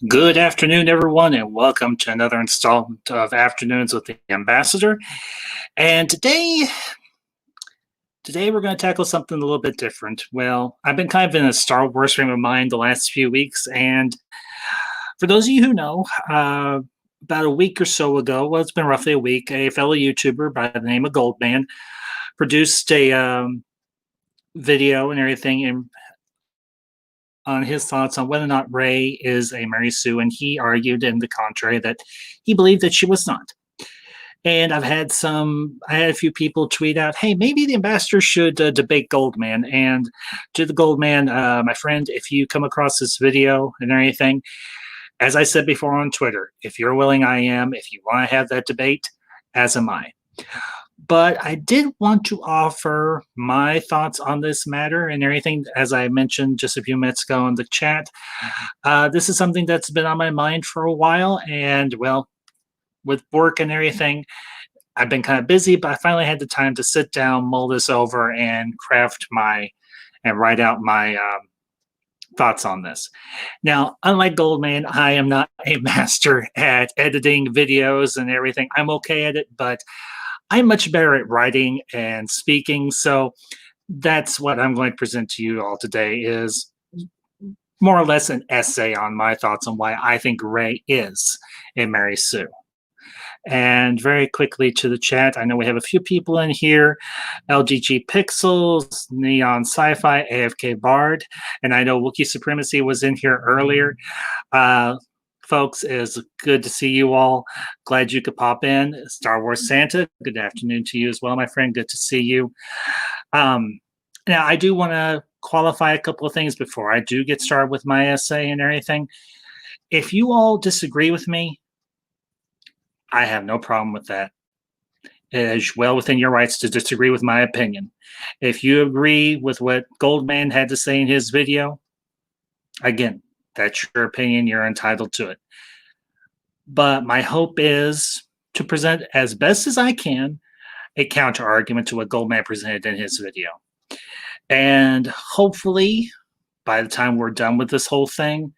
Good afternoon, everyone, and welcome to another installment of Afternoons with the Ambassador. And today we're going to tackle something a little bit different. Well, I've been kind of in a Star Wars frame of mind the last few weeks, and for those of you who know, about a week or so ago, well, it's been roughly a week, a fellow YouTuber by the name of Goldman produced a video and everything on his thoughts on whether or not Rey is a Mary Sue, and he argued in the contrary that he believed that she was not. And I had a few people tweet out, hey, maybe the ambassador should debate Goldman. And to the Goldman, my friend, if you come across this video and anything, as I said before on Twitter, if you're willing, I am. If you want to have that debate, as am I. But I did want to offer my thoughts on this matter and everything, as I mentioned just a few minutes ago in the chat. This is something that's been on my mind for a while, and well, with work and everything, I've been kind of busy, but I finally had the time to sit down, mull this over, and write out my thoughts on this. Now, unlike Goldman, I am not a master at editing videos and everything. I'm okay at it, but I'm much better at writing and speaking, so that's what I'm going to present to you all today is more or less an essay on my thoughts on why I think Rey is a Mary Sue. And very quickly to the chat, I know we have a few people in here, LGG Pixels, Neon Sci-Fi, AFK Bard, and I know Wookiee Supremacy was in here earlier. Folks, it's good to see you all. Glad you could pop in. Star Wars Santa, good afternoon to you as well, my friend. Good to see you. Now, I do want to qualify a couple of things before I do get started with my essay and everything. If you all disagree with me, I have no problem with that. It is well within your rights to disagree with my opinion. If you agree with what Goldman had to say in his video, again, that's your opinion. You're entitled to it. But my hope is to present as best as I can a counter argument to what Goldman presented in his video. And hopefully, by the time we're done with this whole thing,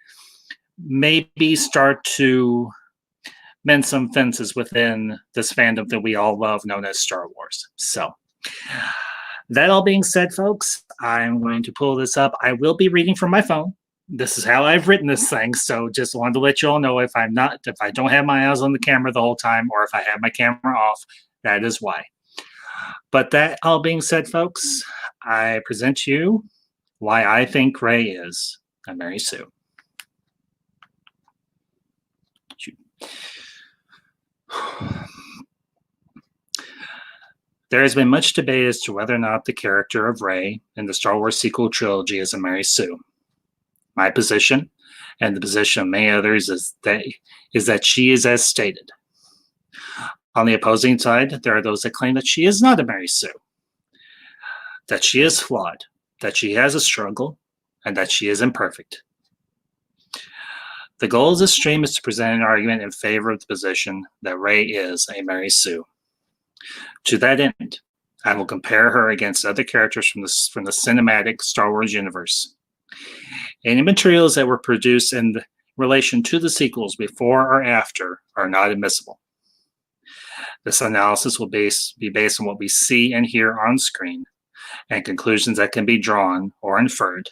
maybe start to mend some fences within this fandom that we all love known as Star Wars. So that all being said, folks, I'm going to pull this up. I will be reading from my phone. This is how I've written this thing, so just wanted to let you all know if I don't have my eyes on the camera the whole time, or if I have my camera off, that is why. But that all being said, folks, I present to you why I think Rey is a Mary Sue. There has been much debate as to whether or not the character of Rey in the Star Wars sequel trilogy is a Mary Sue. My position, and the position of many others, is that she is as stated. On the opposing side, there are those that claim that she is not a Mary Sue, that she is flawed, that she has a struggle, and that she is imperfect. The goal of this stream is to present an argument in favor of the position that Rey is a Mary Sue. To that end, I will compare her against other characters from the cinematic Star Wars universe. Any materials that were produced in relation to the sequels before or after are not admissible. This analysis will be based on what we see and hear on screen and conclusions that can be drawn or inferred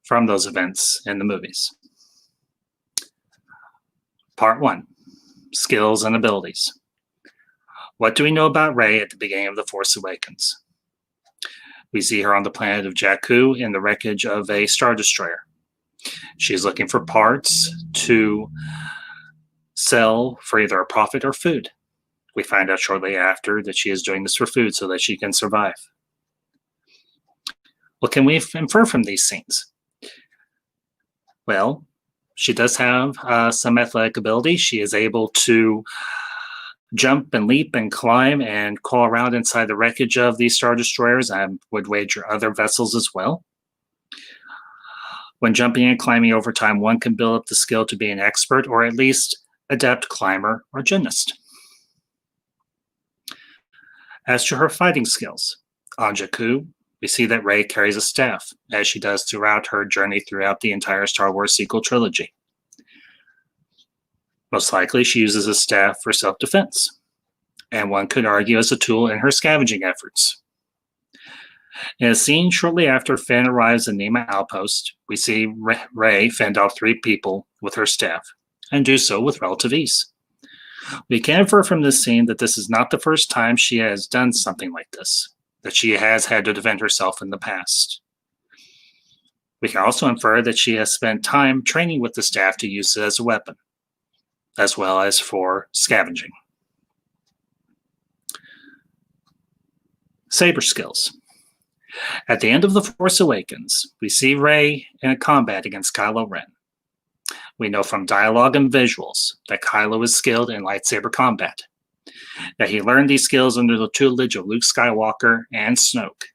from those events in the movies. Part 1, Skills and Abilities. What do we know about Rey at the beginning of The Force Awakens? We see her on the planet of Jakku in the wreckage of a Star Destroyer. She's looking for parts to sell for either a profit or food. We find out shortly after that she is doing this for food so that she can survive. What can we infer from these scenes? Well, she does have some athletic ability. She is able to jump and leap and climb and crawl around inside the wreckage of these Star Destroyers. I would wager other vessels as well. When jumping and climbing over time, one can build up the skill to be an expert or at least adept climber or gymnast. As to her fighting skills, on Jakku, we see that Rey carries a staff, as she does throughout her journey throughout the entire Star Wars sequel trilogy. Most likely, she uses a staff for self-defense, and one could argue as a tool in her scavenging efforts. In a scene shortly after Finn arrives at Nema Outpost, we see Rey fend off 3 people with her staff, and do so with relative ease. We can infer from this scene that this is not the first time she has done something like this, that she has had to defend herself in the past. We can also infer that she has spent time training with the staff to use it as a weapon, as well as for scavenging. Saber skills. At the end of The Force Awakens, we see Rey in a combat against Kylo Ren. We know from dialogue and visuals that Kylo is skilled in lightsaber combat, that he learned these skills under the tutelage of Luke Skywalker and Snoke.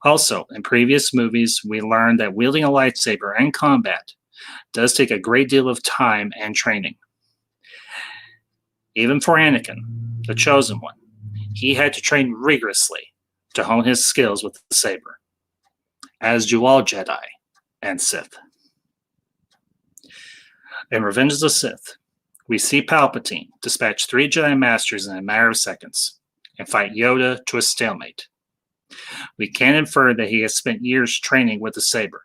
Also, in previous movies, we learned that wielding a lightsaber in combat does take a great deal of time and training. Even for Anakin, the Chosen One, he had to train rigorously to hone his skills with the saber, as do all Jedi and Sith. In Revenge of the Sith, we see Palpatine dispatch 3 Jedi Masters in a matter of seconds and fight Yoda to a stalemate. We can infer that he has spent years training with the saber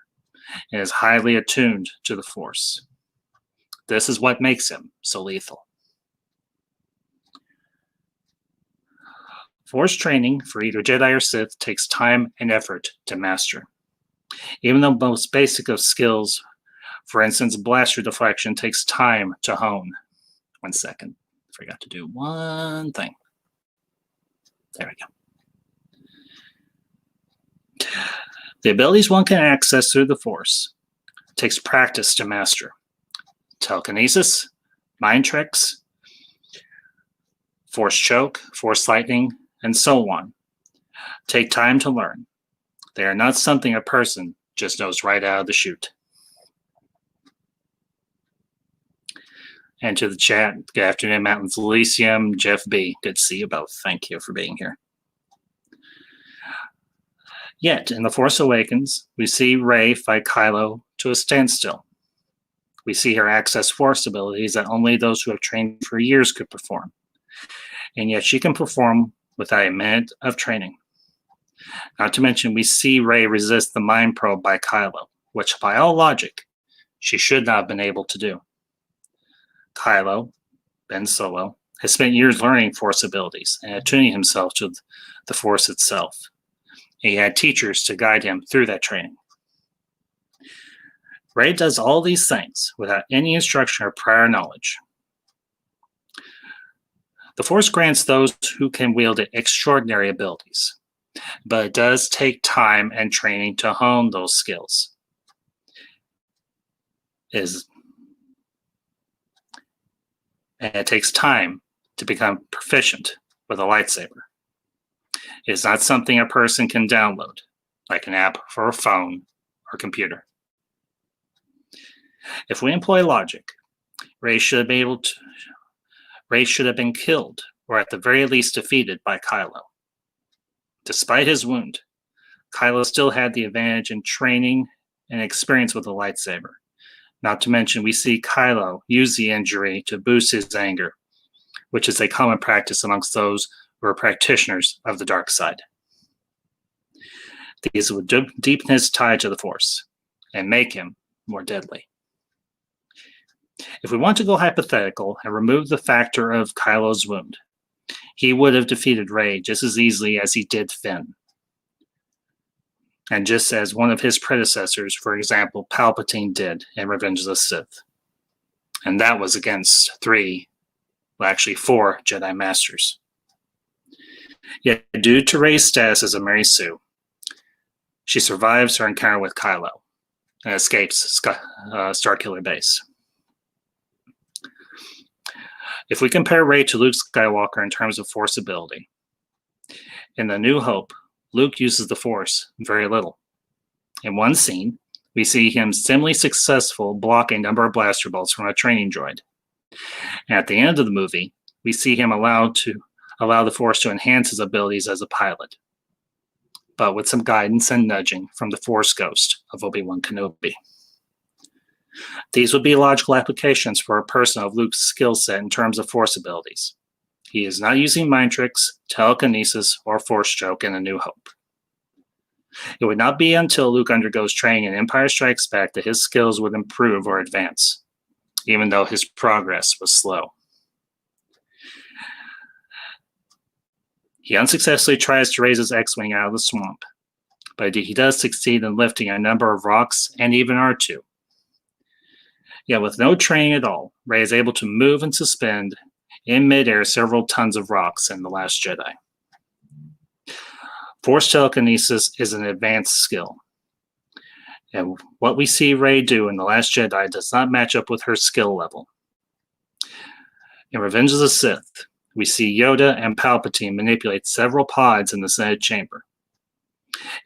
and is highly attuned to the Force. This is what makes him so lethal. Force training for either Jedi or Sith takes time and effort to master. Even the most basic of skills, for instance, blaster deflection, takes time to hone. 1 second. Forgot to do one thing. There we go. The abilities one can access through the Force takes practice to master. Telekinesis, mind tricks, Force choke, Force lightning, and so on take time to learn. They are not something a person just knows right out of the chute. And to the chat, good afternoon, Mountains Elysium, Jeff B. Good to see you both. Thank you for being here. Yet, in The Force Awakens, we see Rey fight Kylo to a standstill. We see her access Force abilities that only those who have trained for years could perform. And yet she can perform without a minute of training. Not to mention, we see Rey resist the mind probe by Kylo, which by all logic, she should not have been able to do. Kylo, Ben Solo, has spent years learning Force abilities and attuning himself to the Force itself. He had teachers to guide him through that training. Rey does all these things without any instruction or prior knowledge. The Force grants those who can wield it extraordinary abilities, but it does take time and training to hone those skills. And it takes time to become proficient with a lightsaber. It is not something a person can download, like an app for a phone or computer. If we employ logic, Rey should have been killed, or at the very least defeated by Kylo. Despite his wound, Kylo still had the advantage in training and experience with a lightsaber. Not to mention, we see Kylo use the injury to boost his anger, which is a common practice amongst those who are practitioners of the dark side. These would deepen his tie to the Force and make him more deadly. If we want to go hypothetical and remove the factor of Kylo's wound, he would have defeated Rey just as easily as he did Finn. And just as one of his predecessors, for example, Palpatine did in Revenge of the Sith. And that was against 4 Jedi Masters. Yet, due to Rey's status as a Mary Sue, she survives her encounter with Kylo and escapes Starkiller Base. If we compare Rey to Luke Skywalker in terms of Force ability, in The New Hope, Luke uses the Force very little. In one scene, we see him similarly successful blocking a number of blaster bolts from a training droid. And at the end of the movie, we see him allow the Force to enhance his abilities as a pilot, but with some guidance and nudging from the Force Ghost of Obi-Wan Kenobi. These would be logical applications for a person of Luke's skill set in terms of Force abilities. He is not using mind tricks, telekinesis, or Force choke in A New Hope. It would not be until Luke undergoes training in Empire Strikes Back that his skills would improve or advance, even though his progress was slow. He unsuccessfully tries to raise his X-Wing out of the swamp, but he does succeed in lifting a number of rocks and even R2. Yet with no training at all, Rey is able to move and suspend in midair several tons of rocks in The Last Jedi. Force telekinesis is an advanced skill, and what we see Rey do in The Last Jedi does not match up with her skill level. In Revenge of the Sith, we see Yoda and Palpatine manipulate several pods in the Senate chamber.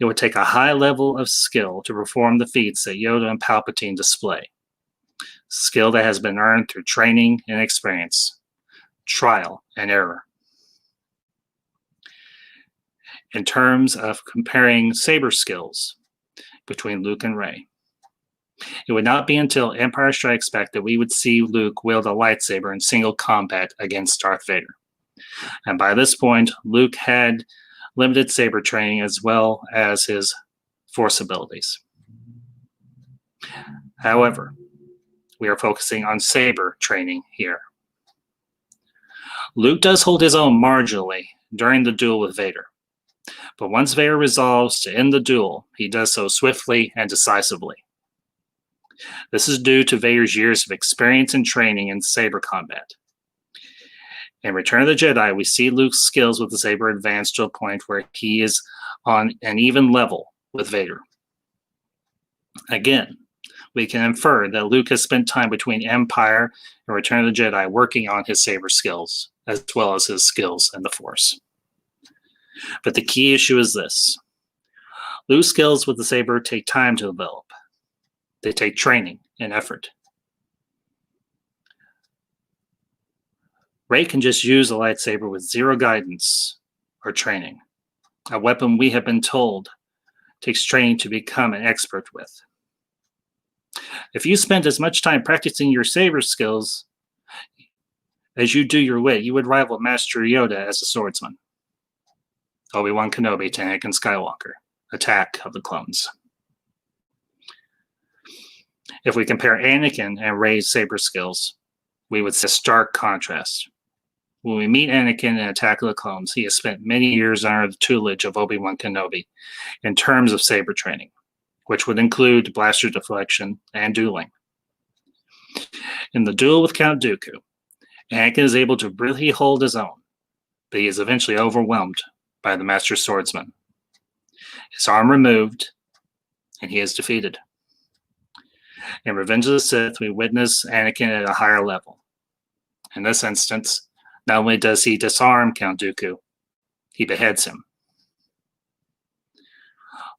It would take a high level of skill to perform the feats that Yoda and Palpatine display, skill that has been earned through training and experience, trial and error. In terms of comparing saber skills between Luke and Rey, it would not be until Empire Strikes Back that we would see Luke wield a lightsaber in single combat against Darth Vader. And by this point, Luke had limited saber training as well as his Force abilities. However, we are focusing on saber training here. Luke does hold his own marginally during the duel with Vader, but once Vader resolves to end the duel, he does so swiftly and decisively. This is due to Vader's years of experience and training in saber combat. In Return of the Jedi, we see Luke's skills with the saber advance to a point where he is on an even level with Vader. Again, we can infer that Luke has spent time between Empire and Return of the Jedi working on his saber skills, as well as his skills in the Force. But the key issue is this. Luke's skills with the saber take time to develop. They take training and effort. Rey can just use a lightsaber with zero guidance or training, a weapon we have been told takes training to become an expert with. If you spent as much time practicing your saber skills as you do your wit, you would rival Master Yoda as a swordsman. Obi-Wan Kenobi to Anakin Skywalker, Attack of the Clones. If we compare Anakin and Rey's saber skills, we would see a stark contrast. When we meet Anakin in Attack of the Clones, he has spent many years under the tutelage of Obi-Wan Kenobi in terms of saber training, which would include blaster deflection and dueling. In the duel with Count Dooku, Anakin is able to brilliantly hold his own, but he is eventually overwhelmed by the Master Swordsman. His arm removed, and he is defeated. In Revenge of the Sith, we witness Anakin at a higher level. In this instance, not only does he disarm Count Dooku, he beheads him.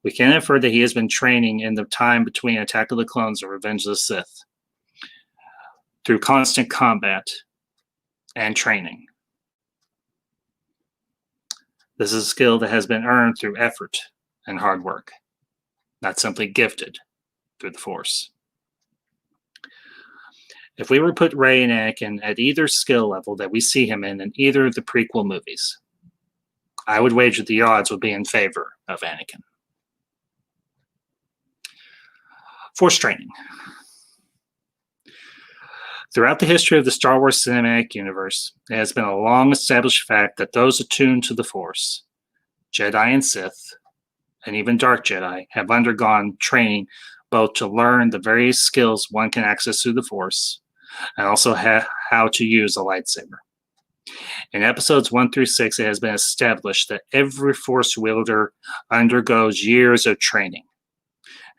We can infer that he has been training in the time between Attack of the Clones and Revenge of the Sith through constant combat and training. This is a skill that has been earned through effort and hard work, not simply gifted through the Force. If we were to put Rey and Anakin at either skill level that we see him in either of the prequel movies, I would wager the odds would be in favor of Anakin. Force training. Throughout the history of the Star Wars cinematic universe, it has been a long-established fact that those attuned to the Force, Jedi and Sith, and even Dark Jedi, have undergone training both to learn the various skills one can access through the Force, and also how to use a lightsaber. In episodes 1 through 6, it has been established that every Force wielder undergoes years of training,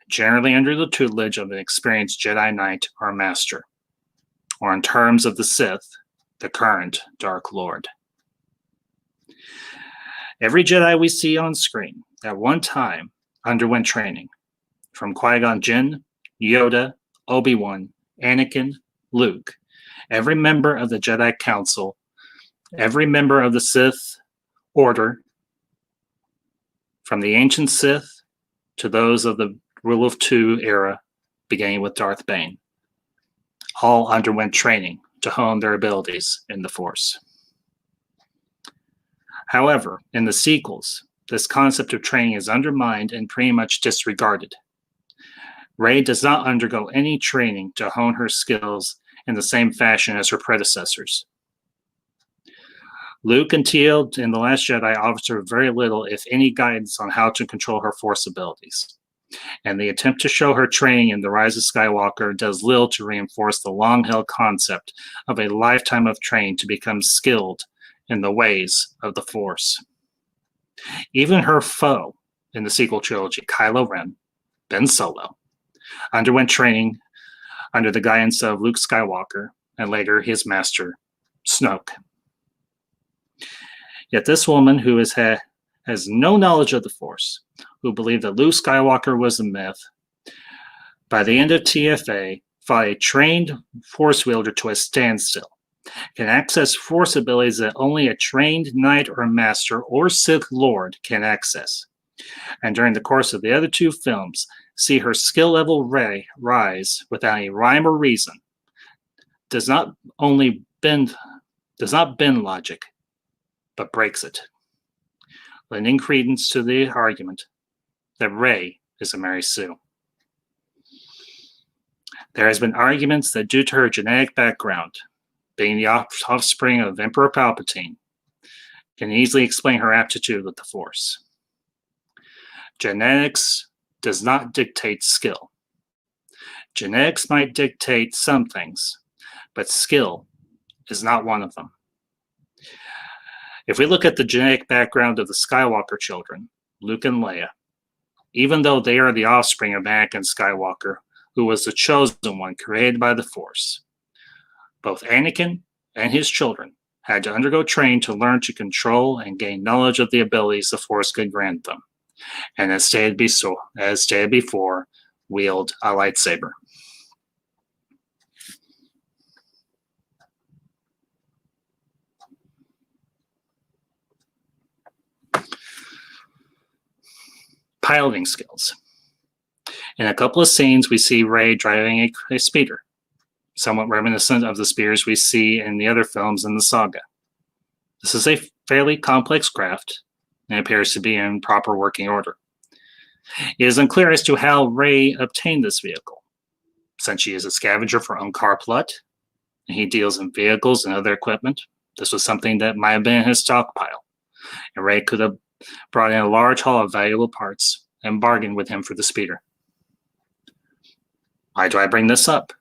generally under the tutelage of an experienced Jedi Knight or Master, or in terms of the Sith, the current Dark Lord. Every Jedi we see on screen at one time underwent training, from Qui-Gon Jinn, Yoda, Obi-Wan, Anakin, Luke, every member of the Jedi Council, every member of the Sith Order, from the ancient Sith to those of the Rule of Two era, beginning with Darth Bane, all underwent training to hone their abilities in the Force. However, in the sequels, this concept of training is undermined and pretty much disregarded. Rey does not undergo any training to hone her skills in the same fashion as her predecessors. Luke and Teal in The Last Jedi offer very little, if any, guidance on how to control her Force abilities. And the attempt to show her training in The Rise of Skywalker does little to reinforce the long-held concept of a lifetime of training to become skilled in the ways of the Force. Even her foe in the sequel trilogy, Kylo Ren, Ben Solo, underwent training under the guidance of Luke Skywalker and later his master, Snoke. Yet this woman who has no knowledge of the Force, who believed that Luke Skywalker was a myth, by the end of TFA, fought a trained Force wielder to a standstill, can access Force abilities that only a trained Knight or Master or Sith Lord can access. And during the course of the other two films, see her skill level rise without any rhyme or reason, does not bend logic, but breaks it, lending credence to the argument that Rey is a Mary Sue. There has been arguments that due to her genetic background, being the offspring of Emperor Palpatine, can easily explain her aptitude with the Force. Genetics does not dictate skill. Genetics might dictate some things, but skill is not one of them. If we look at the genetic background of the Skywalker children, Luke and Leia, even though they are the offspring of Anakin Skywalker, who was the chosen one created by the Force, both Anakin and his children had to undergo training to learn to control and gain knowledge of the abilities the Force could grant them, and as stated before, wield a lightsaber. Piloting skills. In a couple of scenes, we see Rey driving a speeder, somewhat reminiscent of the speeders we see in the other films in the saga. This is a fairly complex craft and appears to be in proper working order. It is unclear as to how Rey obtained this vehicle, since she is a scavenger for Unkar Plutt, and he deals in vehicles and other equipment. This was something that might have been in his stockpile, and Rey could have brought in a large haul of valuable parts and bargained with him for the speeder. Why do I bring this up?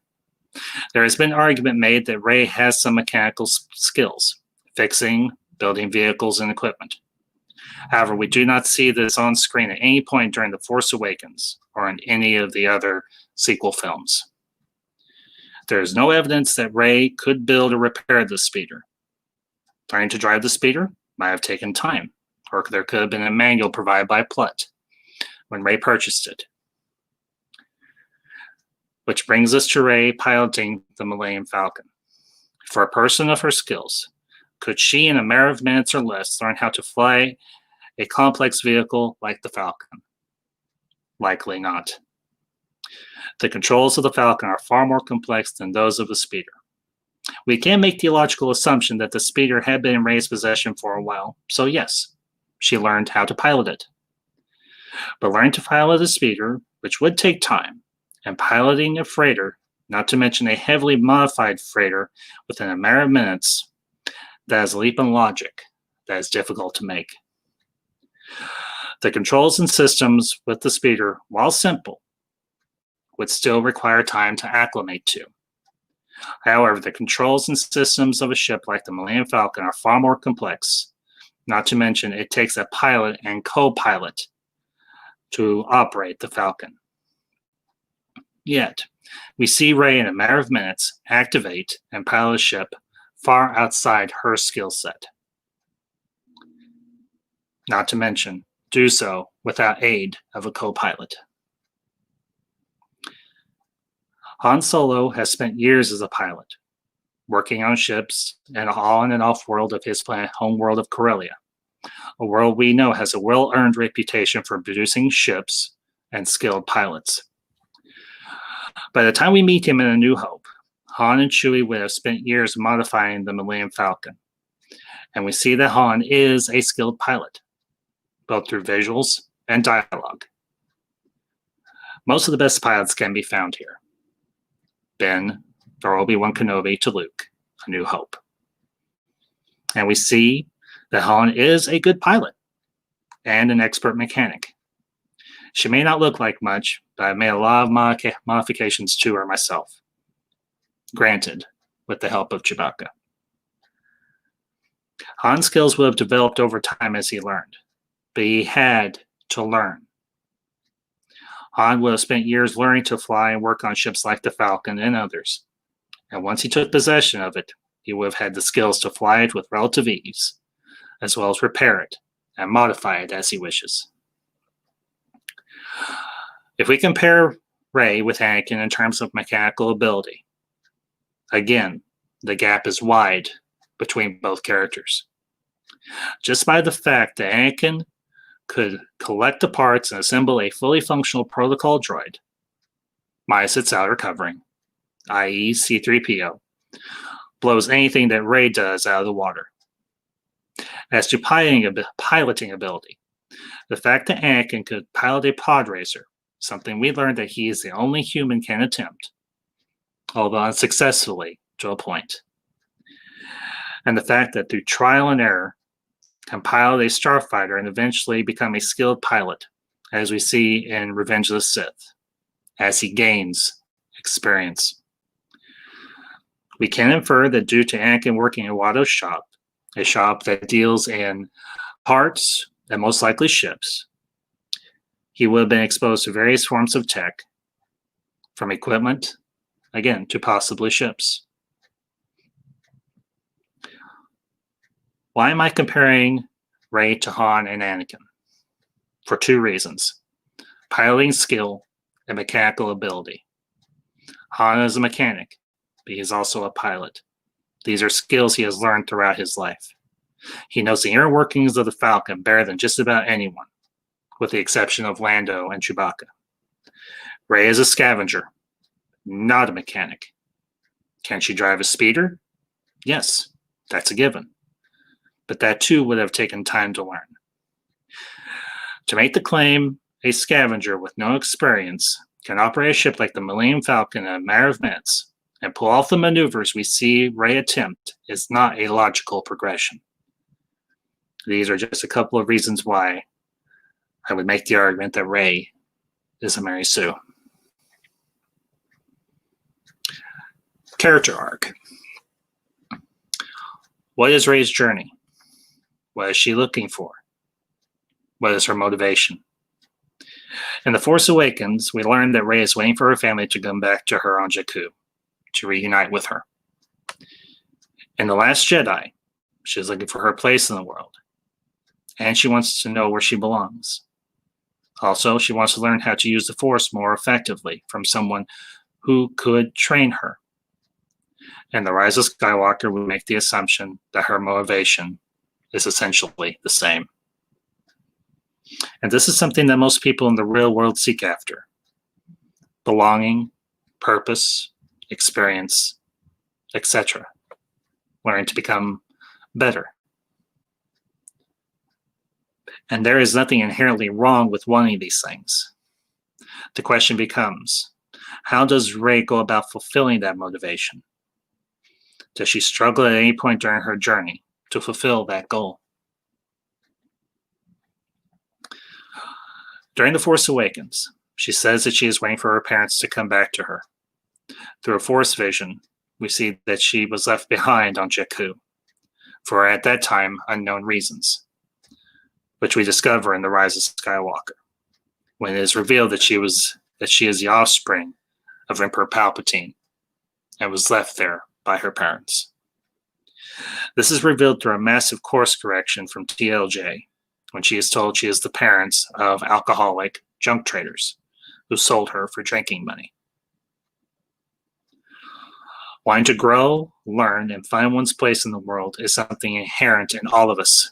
There has been argument made that Rey has some mechanical skills, fixing, building vehicles and equipment. However, we do not see this on screen at any point during The Force Awakens or in any of the other sequel films. There is no evidence that Rey could build or repair the speeder. Learning to drive the speeder might have taken time, or there could have been a manual provided by Plutt when Rey purchased it. Which brings us to Rey piloting the Millennium Falcon. For a person of her skills, could she in a matter of minutes or less learn how to fly a complex vehicle like the Falcon? Likely not. The controls of the Falcon are far more complex than those of the speeder. We can make the logical assumption that the speeder had been in Rey's possession for a while, so yes, she learned how to pilot it. But learning to pilot a speeder, which would take time, and piloting a freighter, not to mention a heavily modified freighter, within a matter of minutes, that is a leap in logic that is difficult to make. The controls and systems with the speeder, while simple, would still require time to acclimate to. However, the controls and systems of a ship like the Millennium Falcon are far more complex. Not to mention, it takes a pilot and co-pilot to operate the Falcon. Yet, we see Rey in a matter of minutes activate and pilot a ship far outside her skill set. Not to mention, do so without aid of a co-pilot. Han Solo has spent years as a pilot, working on ships and on and off-world of his planet, home world of Corellia, a world we know has a well-earned reputation for producing ships and skilled pilots. By the time we meet him in A New Hope, Han and Chewie would have spent years modifying the Millennium Falcon. And we see that Han is a skilled pilot, both through visuals and dialogue. Most of the best pilots can be found here. Ben, or Obi-Wan Kenobi to Luke, A New Hope. And we see that Han is a good pilot and an expert mechanic. She may not look like much, but I've made a lot of modifications to her myself. Granted, with the help of Chewbacca. Han's skills would have developed over time as he learned, but he had to learn. Han would have spent years learning to fly and work on ships like the Falcon and others. And once he took possession of it, he would have had the skills to fly it with relative ease, as well as repair it and modify it as he wishes. If we compare Rey with Anakin in terms of mechanical ability, again, the gap is wide between both characters. Just by the fact that Anakin could collect the parts and assemble a fully functional protocol droid, minus its outer covering, i.e. C-3PO, blows anything that Rey does out of the water. As to piloting ability, the fact that Anakin could pilot a pod racer, something we learned that he is the only human can attempt, although unsuccessfully to a point. And the fact that through trial and error, can pilot a starfighter and eventually become a skilled pilot, as we see in Revenge of the Sith, as he gains experience. We can infer that due to Anakin working in Watto's shop, a shop that deals in parts and most likely ships, he would have been exposed to various forms of tech, from equipment, again, to possibly ships. Why am I comparing Rey to Han and Anakin? For two reasons: piloting skill and mechanical ability. Han is a mechanic, but he is also a pilot. These are skills he has learned throughout his life. He knows the inner workings of the Falcon better than just about anyone, with the exception of Lando and Chewbacca. Rey is a scavenger, not a mechanic. Can she drive a speeder? Yes, that's a given. But that too would have taken time to learn. To make the claim a scavenger with no experience can operate a ship like the Millennium Falcon in a matter of minutes and pull off the maneuvers we see Rey attempt is not a logical progression. These are just a couple of reasons why I would make the argument that Rey is a Mary Sue. Character arc. What is Rey's journey? What is she looking for? What is her motivation? In The Force Awakens, we learned that Rey is waiting for her family to come back to her on Jakku, to reunite with her. In The Last Jedi, she is looking for her place in the world, and she wants to know where she belongs. Also, she wants to learn how to use the Force more effectively from someone who could train her. In The Rise of Skywalker, we make the assumption that her motivation is essentially the same. And this is something that most people in the real world seek after: belonging, purpose, experience, etc. Learning to become better. And there is nothing inherently wrong with wanting these things. The question becomes, how does Rey go about fulfilling that motivation? Does she struggle at any point during her journey to fulfill that goal? During The Force Awakens, she says that she is waiting for her parents to come back to her. Through a Force vision, we see that she was left behind on Jakku, for at that time unknown reasons, which we discover in The Rise of Skywalker, when it is revealed that she is the offspring of Emperor Palpatine and was left there by her parents. This is revealed through a massive course correction from TLJ, when she is told she is the parents of alcoholic junk traders who sold her for drinking money. Wanting to grow, learn, and find one's place in the world is something inherent in all of us.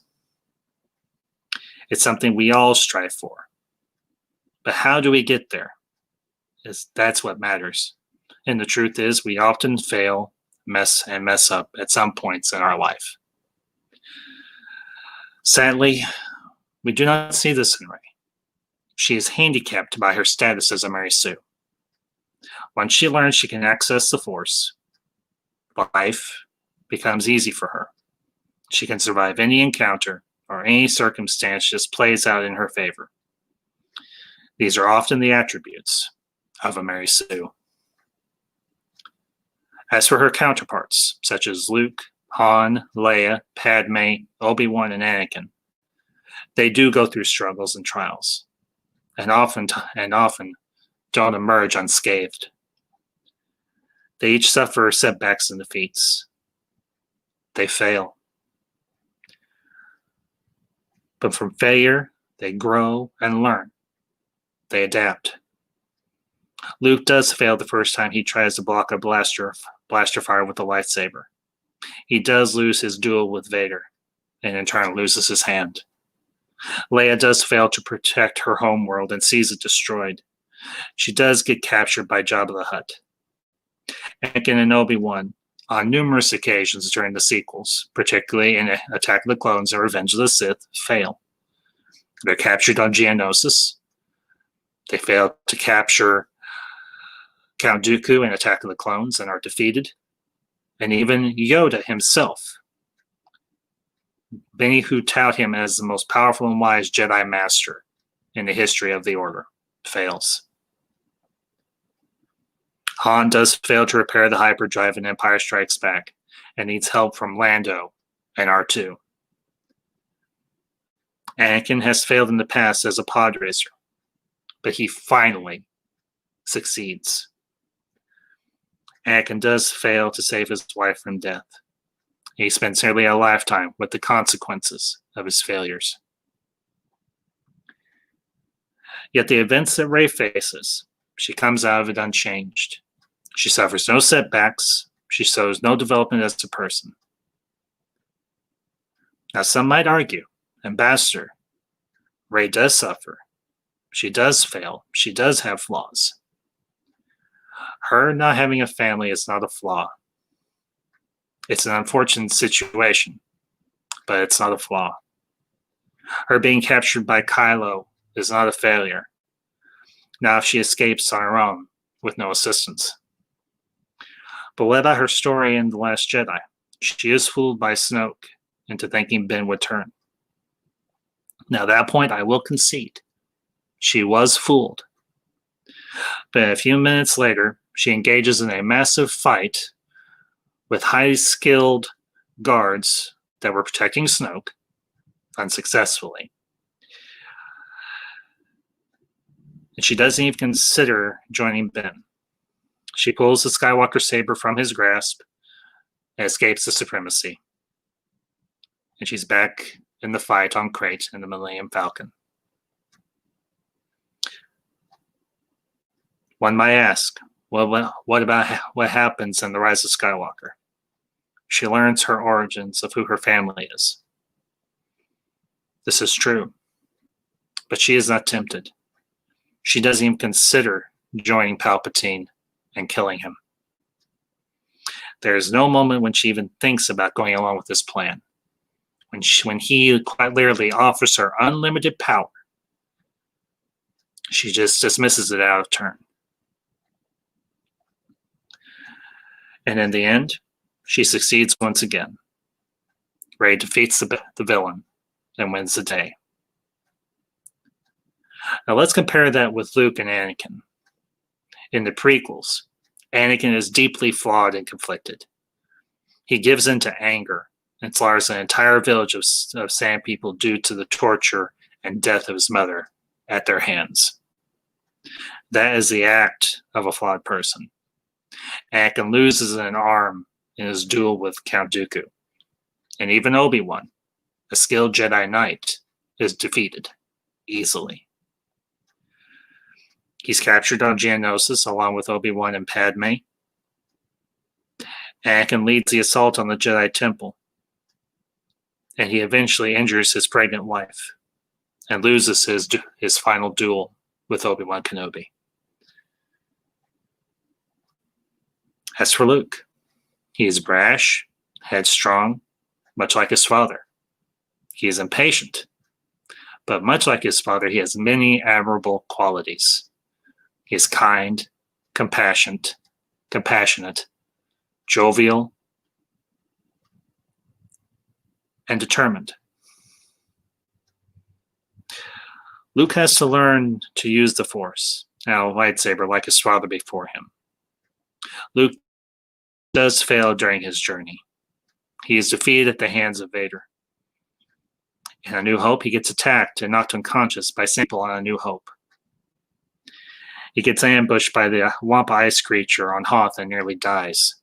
It's something we all strive for. But how do we get there? That's what matters. And the truth is, we often fail, mess up at some points in our life. Sadly, we do not see this in Rey. She is handicapped by her status as a Mary Sue. Once she learns she can access the Force, life becomes easy for her. She can survive any encounter or any circumstance just plays out in her favor. These are often the attributes of a Mary Sue. As for her counterparts, such as Luke, Han, Leia, Padme, Obi-Wan, and Anakin, they do go through struggles and trials, and often don't emerge unscathed. They each suffer setbacks and defeats. They fail. But from failure, they grow and learn. They adapt. Luke does fail the first time he tries to block a blaster fire with a lightsaber. He does lose his duel with Vader, and in turn loses his hand. Leia does fail to protect her homeworld and sees it destroyed. She does get captured by Jabba the Hutt. Anakin and Obi-Wan, on numerous occasions during the sequels, particularly in Attack of the Clones and Revenge of the Sith, fail. They're captured on Geonosis. They fail to capture Count Dooku in Attack of the Clones and are defeated. And even Yoda himself, many who tout him as the most powerful and wise Jedi Master in the history of the Order, fails. Han does fail to repair the hyperdrive in Empire Strikes Back and needs help from Lando and R2. Anakin has failed in the past as a pod racer, but he finally succeeds. Anakin does fail to save his wife from death. He spends nearly a lifetime with the consequences of his failures. Yet the events that Rey faces, she comes out of it unchanged. She suffers no setbacks. She shows no development as a person. Now, some might argue, Ambassador, Rey does suffer. She does fail. She does have flaws. Her not having a family is not a flaw. It's an unfortunate situation, but it's not a flaw. Her being captured by Kylo is not a failure. Now, if she escapes on her own with no assistance. But what about her story in The Last Jedi? She is fooled by Snoke into thinking Ben would turn. Now, at that point, I will concede. She was fooled. But a few minutes later, she engages in a massive fight with highly skilled guards that were protecting Snoke unsuccessfully. And she doesn't even consider joining Ben. She pulls the Skywalker saber from his grasp and escapes the supremacy. And she's back in the fight on Crate in the Millennium Falcon. One might ask, well, what happens in The Rise of Skywalker? She learns her origins of who her family is. This is true. But she is not tempted. She doesn't even consider joining Palpatine and killing him. There is no moment when she even thinks about going along with this plan. When he quite literally offers her unlimited power, she just dismisses it out of turn. And in the end, she succeeds once again. Rey defeats the villain and wins the day. Now let's compare that with Luke and Anakin. In the prequels, Anakin is deeply flawed and conflicted. He gives in to anger and slaughters an entire village of Sand people due to the torture and death of his mother at their hands. That is the act of a flawed person. Anakin loses an arm in his duel with Count Dooku. And even Obi-Wan, a skilled Jedi Knight, is defeated easily. He's captured on Geonosis along with Obi-Wan and Padme. Anakin leads the assault on the Jedi Temple. And he eventually injures his pregnant wife and loses his final duel with Obi-Wan Kenobi. As for Luke, he is brash, headstrong, much like his father. He is impatient, but much like his father, he has many admirable qualities. He is kind, compassionate, jovial, and determined. Luke has to learn to use the Force, now a lightsaber like his father before him. Luke does fail during his journey. He is defeated at the hands of Vader. In A New Hope, he gets attacked and knocked unconscious by Sample on A New Hope. He gets ambushed by the Wampa ice creature on Hoth and nearly dies.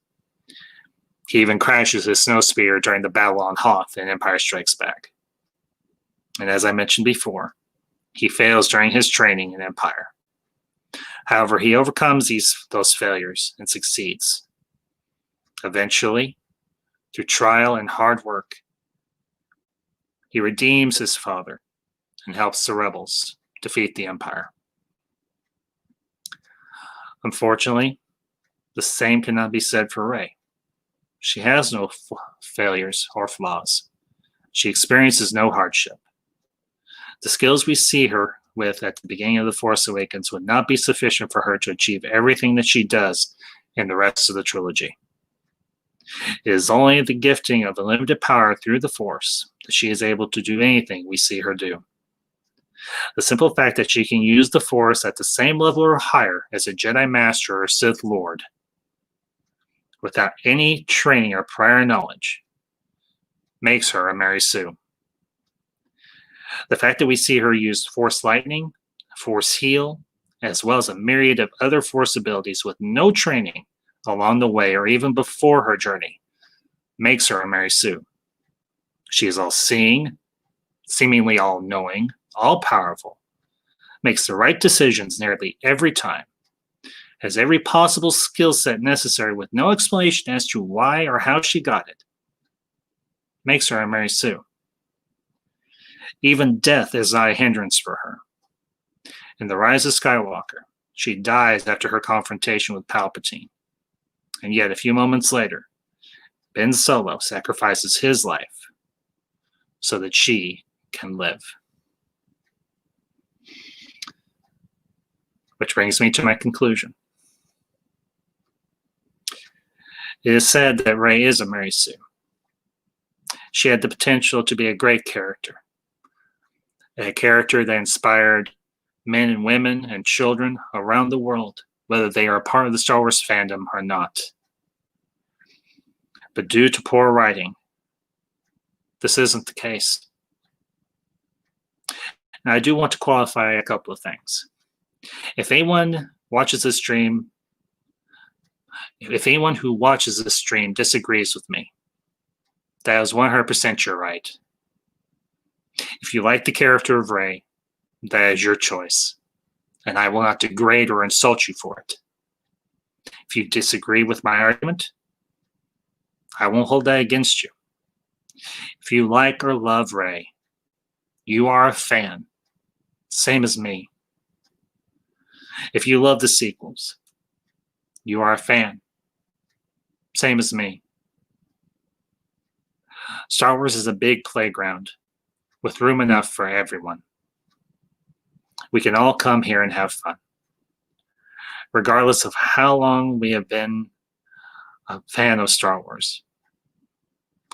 He even crashes his snowspeeder during the battle on Hoth in Empire Strikes Back. And as I mentioned before, he fails during his training in Empire. However, he overcomes those failures and succeeds. Eventually, through trial and hard work, he redeems his father and helps the rebels defeat the Empire. Unfortunately, the same cannot be said for Rey. She has no failures or flaws. She experiences no hardship. The skills we see her with at the beginning of The Force Awakens would not be sufficient for her to achieve everything that she does in the rest of the trilogy. It is only the gifting of unlimited power through the Force that she is able to do anything we see her do. The simple fact that she can use the Force at the same level or higher as a Jedi Master or Sith Lord without any training or prior knowledge makes her a Mary Sue. The fact that we see her use Force Lightning, Force Heal, as well as a myriad of other Force abilities with no training along the way or even before her journey makes her a Mary Sue. She is all-seeing, seemingly all-knowing, all-powerful, makes the right decisions nearly every time, has every possible skill set necessary with no explanation as to why or how she got it, makes her a Mary Sue. Even death is not a hindrance for her. In The Rise of Skywalker, she dies after her confrontation with Palpatine. And yet, a few moments later, Ben Solo sacrifices his life so that she can live. Which brings me to my conclusion. It is said that Rey is a Mary Sue. She had the potential to be a great character. A character that inspired men and women and children around the world, whether they are a part of the Star Wars fandom or not. But due to poor writing, this isn't the case. Now, I do want to qualify a couple of things. If anyone watches this stream, if anyone who watches this stream disagrees with me, that is 100% your right. If you like the character of Rey, that is your choice, and I will not degrade or insult you for it. If you disagree with my argument, I won't hold that against you. If you like or love Rey, you are a fan, same as me. If you love the sequels, you are a fan, same as me. Star Wars is a big playground with room enough for everyone. We can all come here and have fun. Regardless of how long we have been a fan of Star Wars,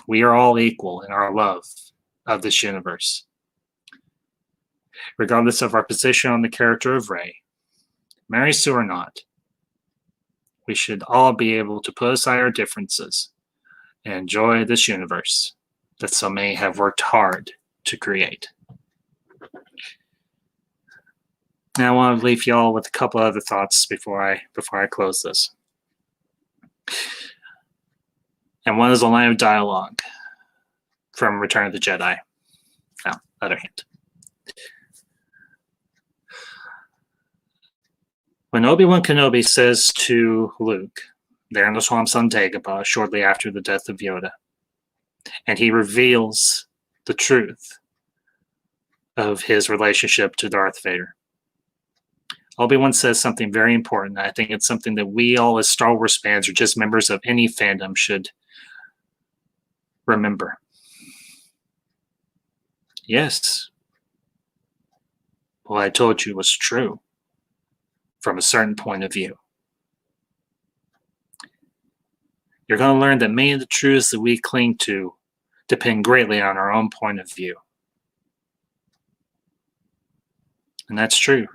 we are all equal in our love of this universe. Regardless of our position on the character of Rey, Mary Sue or not, we should all be able to put aside our differences and enjoy this universe that so many have worked hard to create. Now I want to leave y'all with a couple other thoughts before I close this. And one is a line of dialogue from Return of the Jedi. Now, other hand. When Obi-Wan Kenobi says to Luke, there in the swamps on Dagobah, shortly after the death of Yoda, and he reveals the truth of his relationship to Darth Vader. Obi-Wan says something very important. I think it's something that we all as Star Wars fans or just members of any fandom should remember. Yes, what I told you was true from a certain point of view. You're going to learn that many of the truths that we cling to depend greatly on our own point of view. And that's true.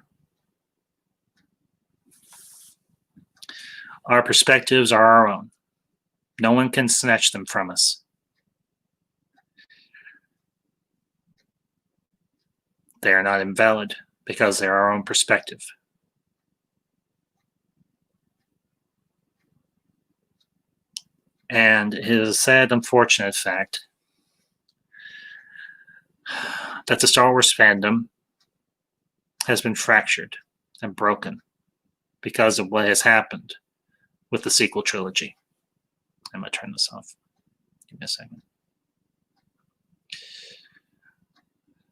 Our perspectives are our own. No one can snatch them from us. They are not invalid because they are our own perspective. And it is a sad, unfortunate fact that the Star Wars fandom has been fractured and broken because of what has happened with the sequel trilogy. I'm going to turn this off. Give me a second.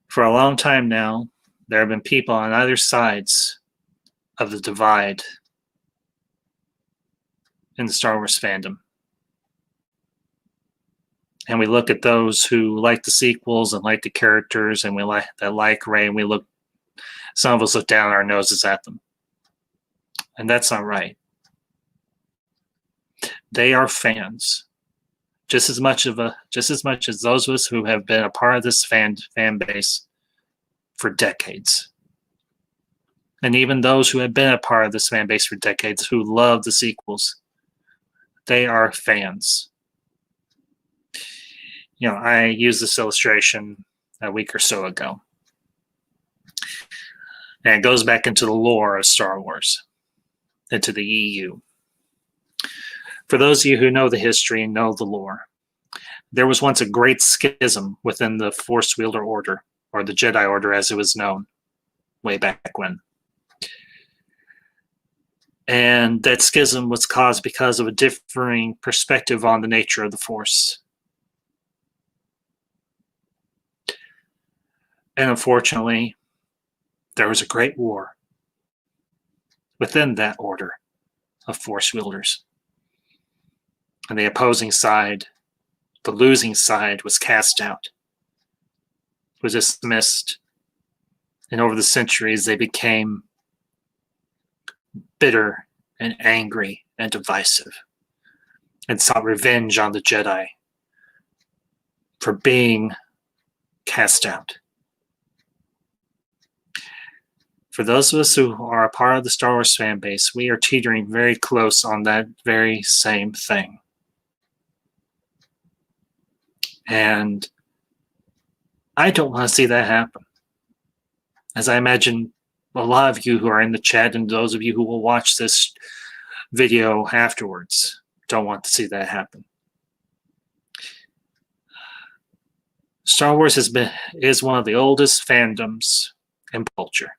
For a long time now, there have been people on either sides of the divide in the Star Wars fandom. And we look at those who like the sequels and like the characters, and we like Rey, and some of us look down our noses at them. And that's not right. They are fans, just as much as those of us who have been a part of this fan base for decades. And even those who have been a part of this fan base for decades who love the sequels, they are fans. You know, I used this illustration a week or so ago. And it goes back into the lore of Star Wars, into the EU. For those of you who know the history and know the lore, there was once a great schism within the Force Wielder Order, or the Jedi Order as it was known, way back when. And that schism was caused because of a differing perspective on the nature of the Force. And unfortunately, there was a great war within that order of Force wielders. And the opposing side, the losing side, was cast out, was dismissed. And over the centuries, they became bitter and angry and divisive and sought revenge on the Jedi for being cast out. For those of us who are a part of the Star Wars fan base, we are teetering very close on that very same thing. And I don't want to see that happen. As I imagine a lot of you who are in the chat and those of you who will watch this video afterwards don't want to see that happen. Star Wars is one of the oldest fandoms in culture.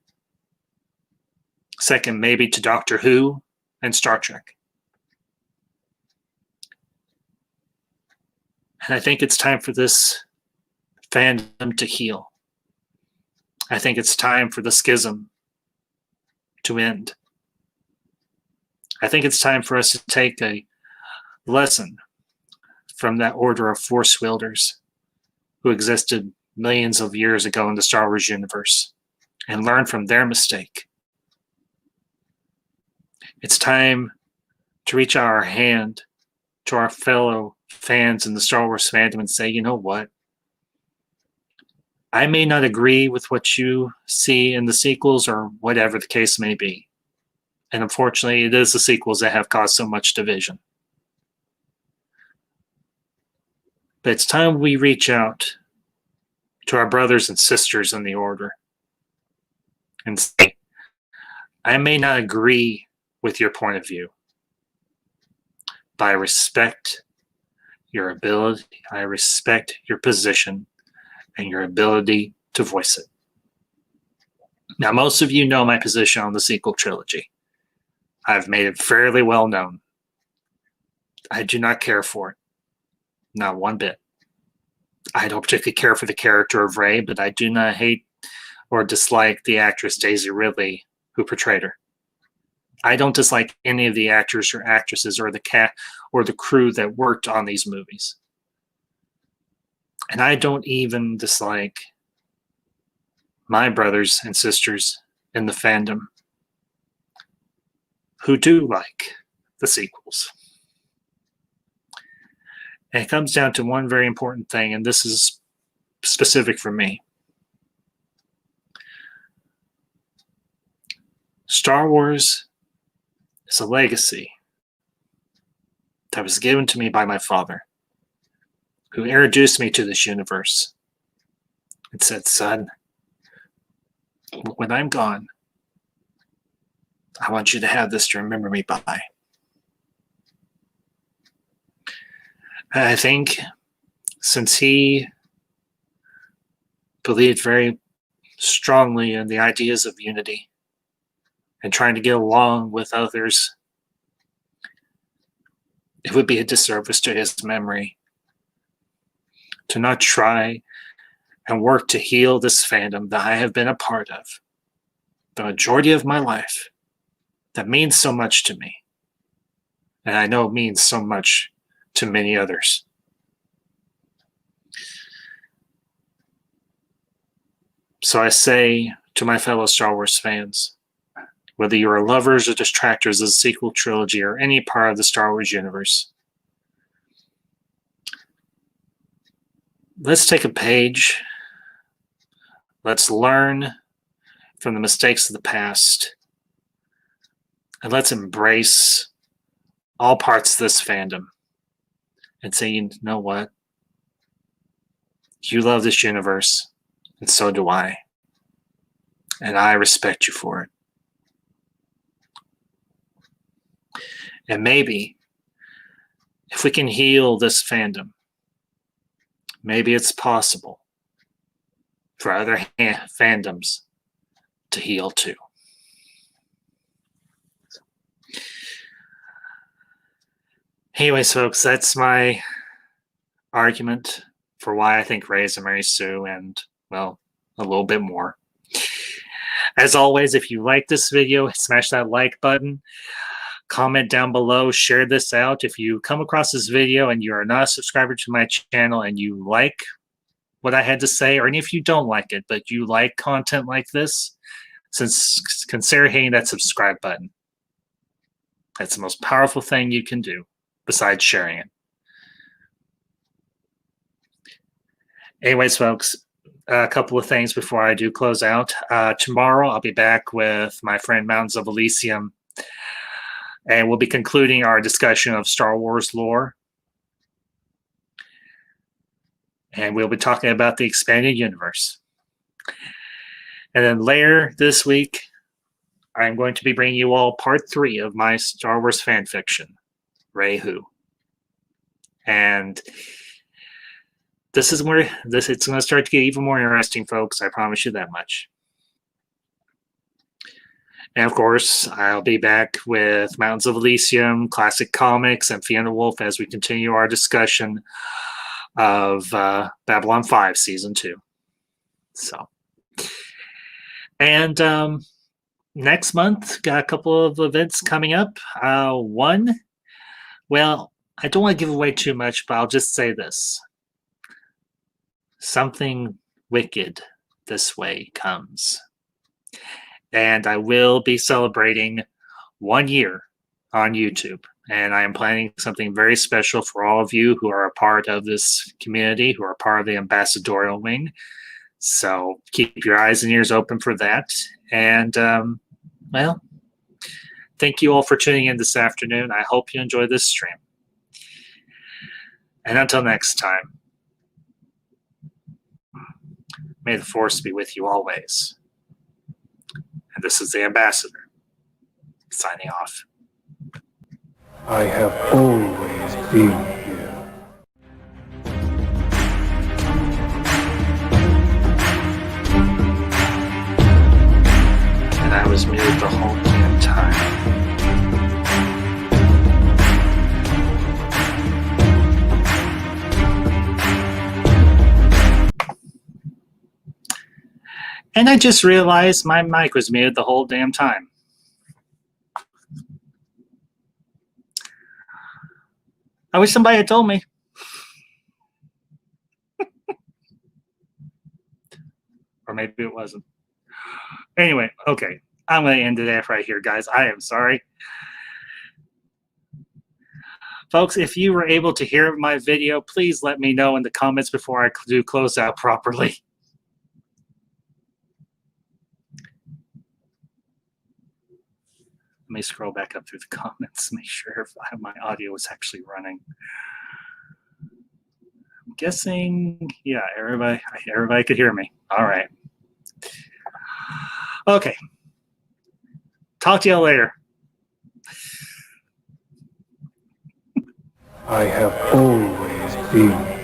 Second, maybe to Doctor Who and Star Trek. And I think it's time for this fandom to heal. I think it's time for the schism to end. I think it's time for us to take a lesson from that order of Force wielders who existed millions of years ago in the Star Wars universe and learn from their mistake. It's time to reach out our hand to our fellow fans in the Star Wars fandom and say, you know what? I may not agree with what you see in the sequels or whatever the case may be. And unfortunately, it is the sequels that have caused so much division. But it's time we reach out to our brothers and sisters in the order and say, I may not agree with your point of view, but I respect your ability, I respect your position and your ability to voice it. Now, most of you know my position on the sequel trilogy. I've made it fairly well known. I do not care for it. Not one bit. I don't particularly care for the character of Rey, but I do not hate or dislike the actress Daisy Ridley who portrayed her. I don't dislike any of the actors or actresses or the cast or the crew that worked on these movies. And I don't even dislike my brothers and sisters in the fandom who do like the sequels. And it comes down to one very important thing, and this is specific for me. Star Wars is a legacy that was given to me by my father, who introduced me to this universe and said, "Son, when I'm gone, I want you to have this to remember me by." And I think since he believed very strongly in the ideas of unity and trying to get along with others, it would be a disservice to his memory to not try and work to heal this fandom that I have been a part of the majority of my life, that means so much to me. And I know it means so much to many others. So I say to my fellow Star Wars fans, whether you are lovers or detractors of the sequel trilogy or any part of the Star Wars universe, let's take a page. Let's learn from the mistakes of the past. And let's embrace all parts of this fandom and say, you know what? You love this universe, and so do I. And I respect you for it. And maybe, if we can heal this fandom, maybe it's possible for other fandoms to heal too. Anyways, folks, that's my argument for why I think Rey is a Mary Sue, and, well, a little bit more. As always, if you like this video, smash that like button. Comment down below, share this out. If you come across this video and you are not a subscriber to my channel and you like what I had to say, or if you don't like it, but you like content like this, consider hitting that subscribe button. That's the most powerful thing you can do besides sharing it. Anyways, folks, a couple of things before I do close out. Tomorrow I'll be back with my friend Mountains of Elysium, and we'll be concluding our discussion of Star Wars lore. And we'll be talking about the expanded universe. And then later this week, I'm going to be bringing you all part 3 of my Star Wars fan fiction, Rey Who. And this is where it's going to start to get even more interesting, folks. I promise you that much. And of course, I'll be back with Mountains of Elysium, Classic Comics, and Fiona Wolf as we continue our discussion of Babylon 5 Season 2. So, and next month, got a couple of events coming up. One, well, I don't want to give away too much, but I'll just say this. Something wicked this way comes. And I will be celebrating 1 year on YouTube. And I am planning something very special for all of you who are a part of this community, who are part of the Ambassadorial Wing. So keep your eyes and ears open for that. And, well, thank you all for tuning in this afternoon. I hope you enjoy this stream. And until next time, may the Force be with you always. And this is the Ambassador, signing off. I have always been here. And I was muted the whole damn time. And I just realized my mic was muted the whole damn time. I wish somebody had told me. Or maybe it wasn't. Anyway, okay. I'm going to end it off right here, guys. I am sorry. Folks, if you were able to hear my video, please let me know in the comments before I do close out properly. Let me scroll back up through the comments, make sure if my audio is actually running. I'm guessing, yeah, everybody could hear me. All right. Okay. Talk to you later. I have always been here.